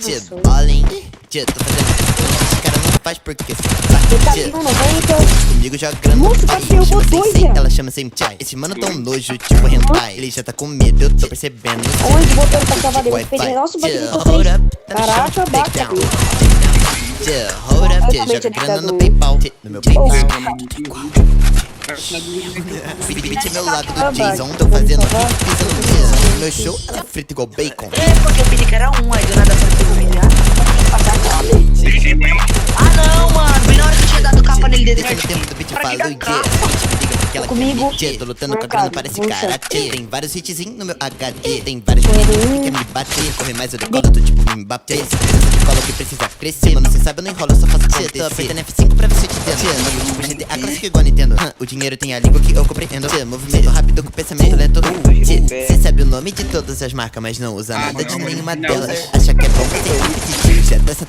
Tia, ballin', tia, tô fazendo esse cara não faz porque tia, comigo jogando Nossa, pai, Tatsy, eu chama vou sem dois, sem, velho. ela chama sem tia. Esse mano tão nojo, tipo hentai. Ele já tá com medo, eu tô percebendo. Onde botando pra cavadeiro? Wi-Fi. Nossa, bati Tia, com hold 3. up, tá no chão, Caraca, bate. take down. Tia, hold up, tia, joga grana no PayPal, tia, no meu PayPal. Bitch é meu lado do Jason, tô fazendo hit, pisando no Jason. No meu show, ela frita igual bacon. É, porque eu pedi que era um, aí do nada apareceu um milhar. Ah não, mano, bem na hora que eu tinha dado capa nele dentro. Deixa no tempo do beat, Pra falo, que yeah. dar capa? Bitch, me liga porque ela Comigo. quer me tô lutando com a grana, parece Puxa. karate. Tem vários hitzinhos no meu HD. Tem vários meninos que quer me bater. Corre mais, eu decolo, tô tipo me Mbappé. Esse criança de cola que precisa crescer. Mano, cê sabe, eu não enrolo, eu só faço acontecer. Tô apertando F5 pra você te dentro. Mano, tipo GTA clássico igual a Nintendo. O dinheiro tem a língua que eu compreendo. Movimento rápido com pensamento lento. Cê sabe o nome de todas as marcas, mas não usa nada de nenhuma delas. Acha que é bom, mas é repetitivo. Já dessa